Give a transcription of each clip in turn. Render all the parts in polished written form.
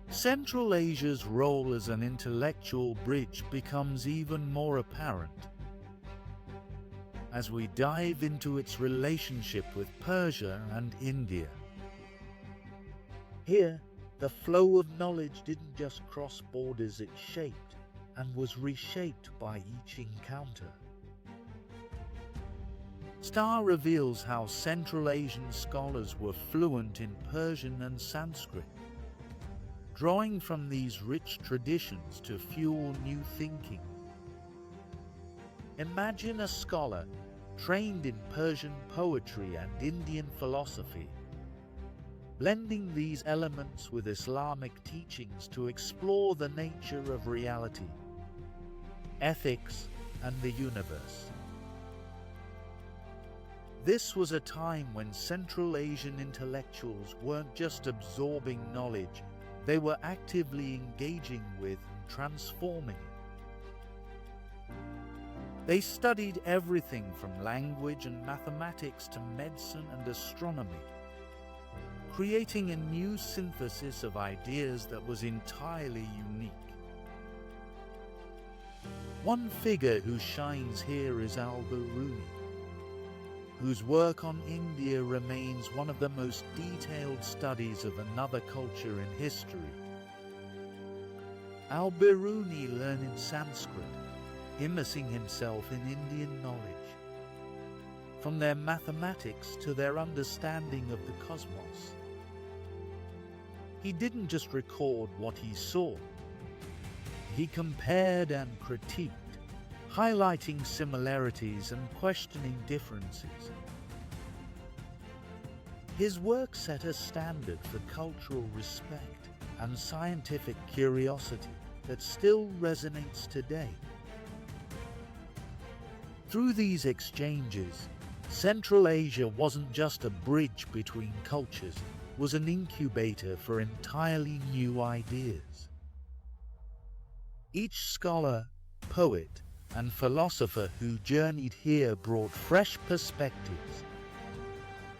Central Asia's role as an intellectual bridge becomes even more apparent as we dive into its relationship with Persia and India. Here, the flow of knowledge didn't just cross borders, it shaped and was reshaped by each encounter. Starr reveals how Central Asian scholars were fluent in Persian and Sanskrit, drawing from these rich traditions to fuel new thinking. Imagine a scholar trained in Persian poetry and Indian philosophy, blending these elements with Islamic teachings to explore the nature of reality, ethics, and the universe. This was a time when Central Asian intellectuals weren't just absorbing knowledge, they were actively engaging with and transforming it. They studied everything from language and mathematics to medicine and astronomy, creating a new synthesis of ideas that was entirely unique. One figure who shines here is Al-Biruni, whose work on India remains one of the most detailed studies of another culture in history. Al-Biruni learned Sanskrit, immersing himself in Indian knowledge, from their mathematics to their understanding of the cosmos. He didn't just record what he saw, he compared and critiqued, highlighting similarities and questioning differences. His work set a standard for cultural respect and scientific curiosity that still resonates today. Through these exchanges, Central Asia wasn't just a bridge between cultures, it was an incubator for entirely new ideas. Each scholar, poet, and philosopher who journeyed here brought fresh perspectives,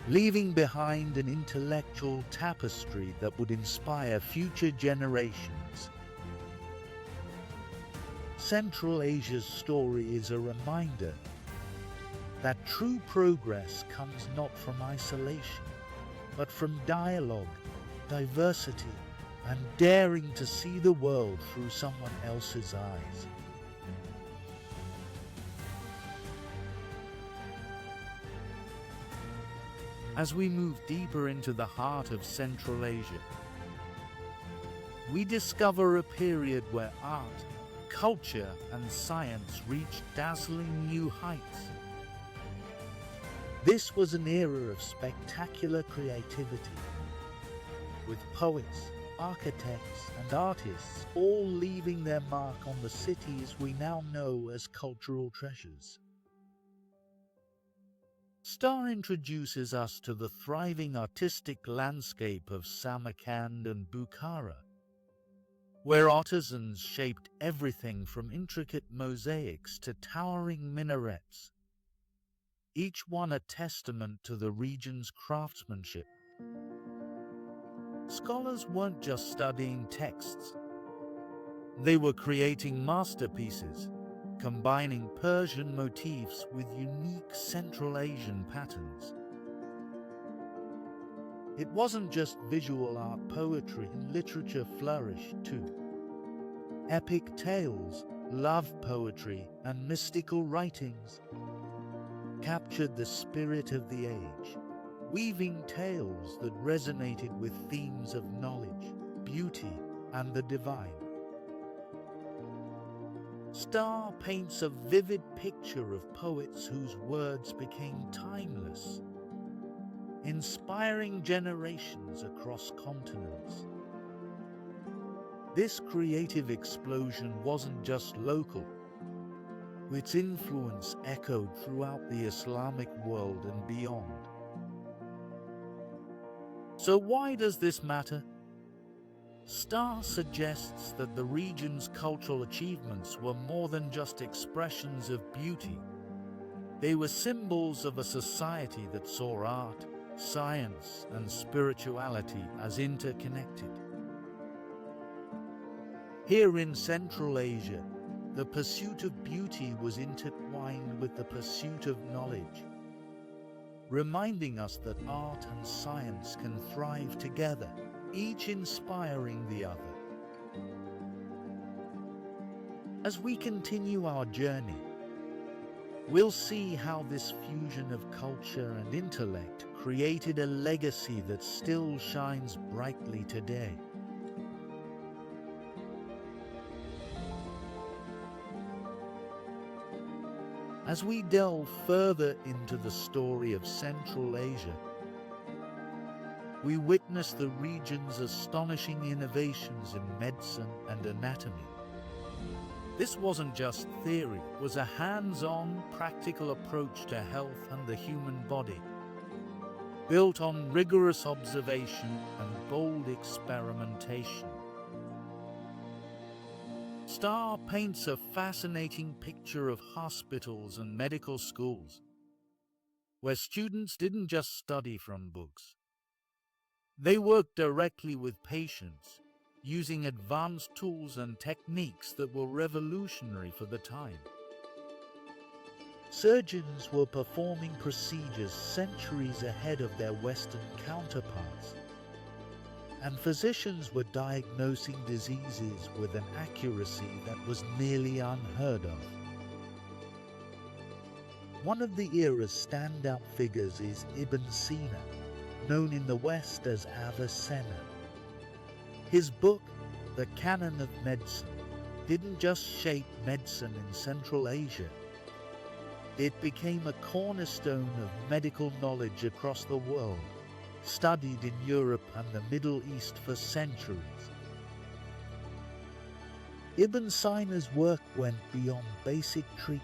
leaving behind an intellectual tapestry that would inspire future generations. Central Asia's story is a reminder that true progress comes not from isolation, but from dialogue, diversity, and daring to see the world through someone else's eyes. As we move deeper into the heart of Central Asia, we discover a period where art, culture, and science reached dazzling new heights. This was an era of spectacular creativity, with poets, architects, and artists all leaving their mark on the cities we now know as cultural treasures. Starr introduces us to the thriving artistic landscape of Samarkand and Bukhara, where artisans shaped everything from intricate mosaics to towering minarets, each one a testament to the region's craftsmanship. Scholars weren't just studying texts, they were creating masterpieces, combining Persian motifs with unique Central Asian patterns. It wasn't just visual art, poetry and literature flourished too. Epic tales, love poetry, and mystical writings captured the spirit of the age, weaving tales that resonated with themes of knowledge, beauty, and the divine. Starr paints a vivid picture of poets whose words became timeless, inspiring generations across continents. This creative explosion wasn't just local. Its influence echoed throughout the Islamic world and beyond. So why does this matter? Starr suggests that the region's cultural achievements were more than just expressions of beauty. They were symbols of a society that saw art, science, and spirituality as interconnected. Here in Central Asia, the pursuit of beauty was intertwined with the pursuit of knowledge, reminding us that art and science can thrive together, each inspiring the other. As we continue our journey, we'll see how this fusion of culture and intellect created a legacy that still shines brightly today. As we delve further into the story of Central Asia, we witness the region's astonishing innovations in medicine and anatomy. This wasn't just theory, it was a hands-on, practical approach to health and the human body, built on rigorous observation and bold experimentation. Starr paints a fascinating picture of hospitals and medical schools, where students didn't just study from books. They worked directly with patients, using advanced tools and techniques that were revolutionary for the time. Surgeons were performing procedures centuries ahead of their Western counterparts, and physicians were diagnosing diseases with an accuracy that was nearly unheard of. One of the era's standout figures is Ibn Sina, known in the West as Avicenna. His book, The Canon of Medicine, didn't just shape medicine in Central Asia. It became a cornerstone of medical knowledge across the world, studied in Europe and the Middle East for centuries. Ibn Sina's work went beyond basic treatment,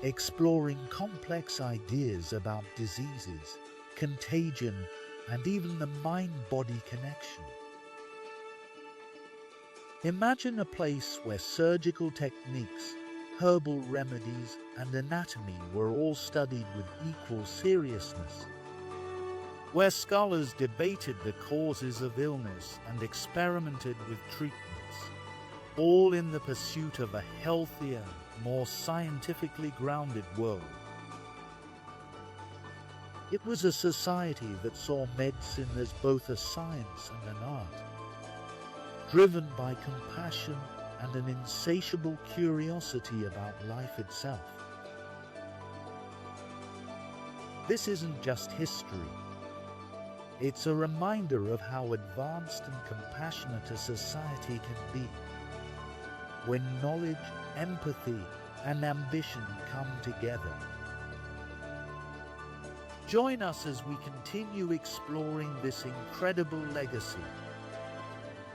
exploring complex ideas about diseases, contagion, and even the mind-body connection. Imagine a place where surgical techniques, herbal remedies, and anatomy were all studied with equal seriousness, where scholars debated the causes of illness and experimented with treatments, all in the pursuit of a healthier, more scientifically grounded world. It was a society that saw medicine as both a science and an art, driven by compassion and an insatiable curiosity about life itself. This isn't just history. It's a reminder of how advanced and compassionate a society can be when knowledge, empathy, and ambition come together. Join us as we continue exploring this incredible legacy,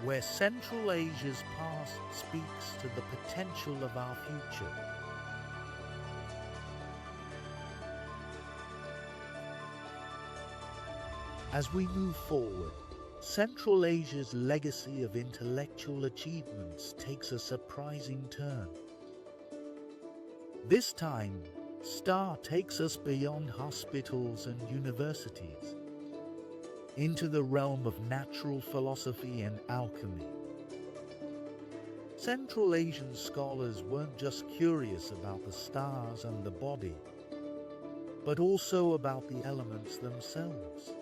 where Central Asia's past speaks to the potential of our future. As we move forward, Central Asia's legacy of intellectual achievements takes a surprising turn. This time, Starr takes us beyond hospitals and universities, into the realm of natural philosophy and alchemy. Central Asian scholars weren't just curious about the stars and the body, but also about the elements themselves.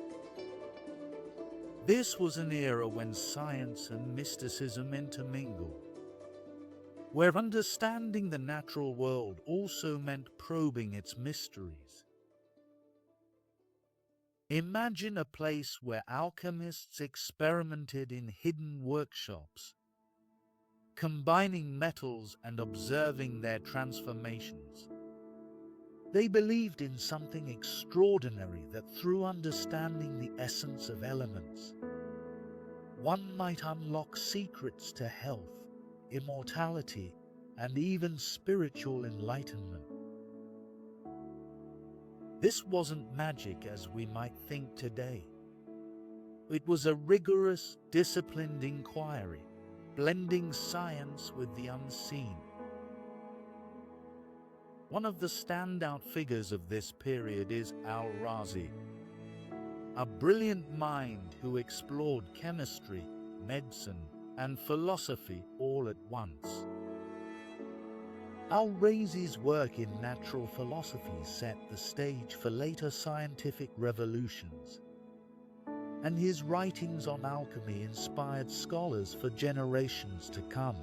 This was an era when science and mysticism intermingled, where understanding the natural world also meant probing its mysteries. Imagine a place where alchemists experimented in hidden workshops, combining metals and observing their transformations. They believed in something extraordinary, that through understanding the essence of elements, one might unlock secrets to health, immortality, and even spiritual enlightenment. This wasn't magic as we might think today. It was a rigorous, disciplined inquiry, blending science with the unseen. One of the standout figures of this period is Al-Razi, a brilliant mind who explored chemistry, medicine, and philosophy all at once. Al-Razi's work in natural philosophy set the stage for later scientific revolutions, and his writings on alchemy inspired scholars for generations to come.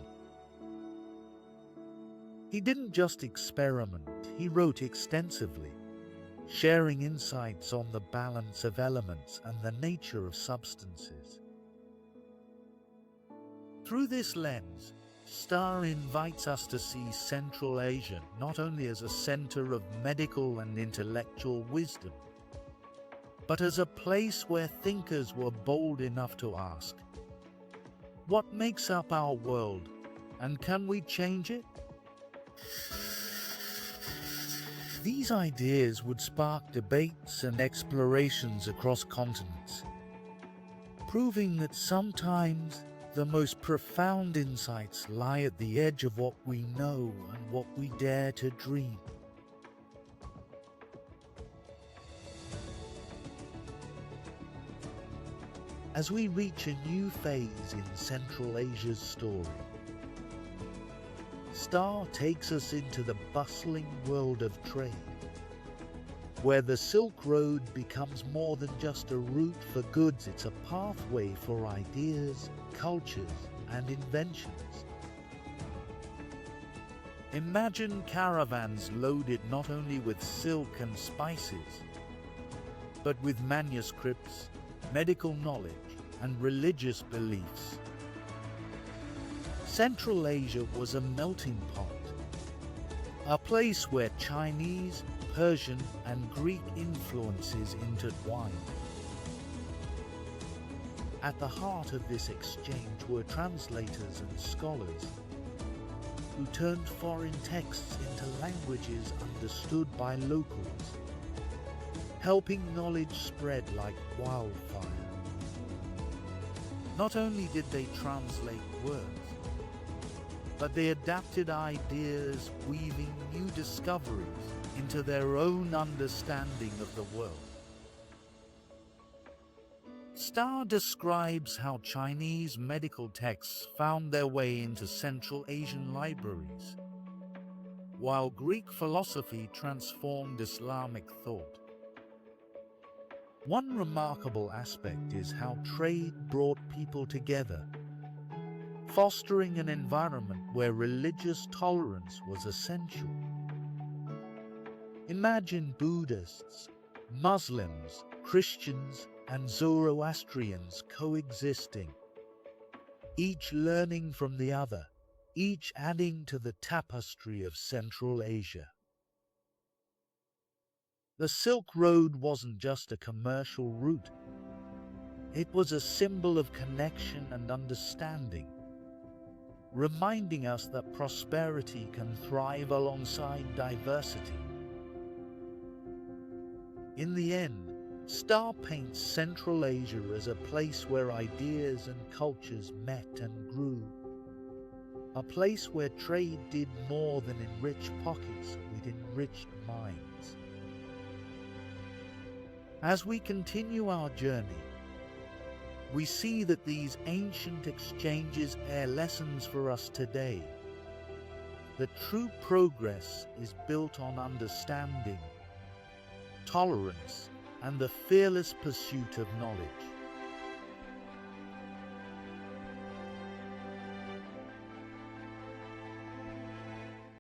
He didn't just experiment, he wrote extensively, sharing insights on the balance of elements and the nature of substances. Through this lens, Starr invites us to see Central Asia not only as a center of medical and intellectual wisdom, but as a place where thinkers were bold enough to ask, what makes up our world, and can we change it? These ideas would spark debates and explorations across continents, proving that sometimes the most profound insights lie at the edge of what we know and what we dare to dream. As we reach a new phase in Central Asia's story, Starr takes us into the bustling world of trade, where the Silk Road becomes more than just a route for goods, it's a pathway for ideas, cultures, and inventions. Imagine caravans loaded not only with silk and spices, but with manuscripts, medical knowledge, and religious beliefs. Central Asia was a melting pot, a place where Chinese, Persian, and Greek influences intertwined. At the heart of this exchange were translators and scholars who turned foreign texts into languages understood by locals, helping knowledge spread like wildfire. Not only did they translate words, but they adapted ideas, weaving new discoveries into their own understanding of the world. Starr describes how Chinese medical texts found their way into Central Asian libraries, while Greek philosophy transformed Islamic thought. One remarkable aspect is how trade brought people together, fostering an environment where religious tolerance was essential. Imagine Buddhists, Muslims, Christians, and Zoroastrians coexisting, each learning from the other, each adding to the tapestry of Central Asia. The Silk Road wasn't just a commercial route. It was a symbol of connection and understanding, reminding us that prosperity can thrive alongside diversity. In the end, Starr paints Central Asia as a place where ideas and cultures met and grew, a place where trade did more than enrich pockets, it enriched minds. As we continue our journey, we see that these ancient exchanges bear lessons for us today. That true progress is built on understanding, tolerance, and the fearless pursuit of knowledge.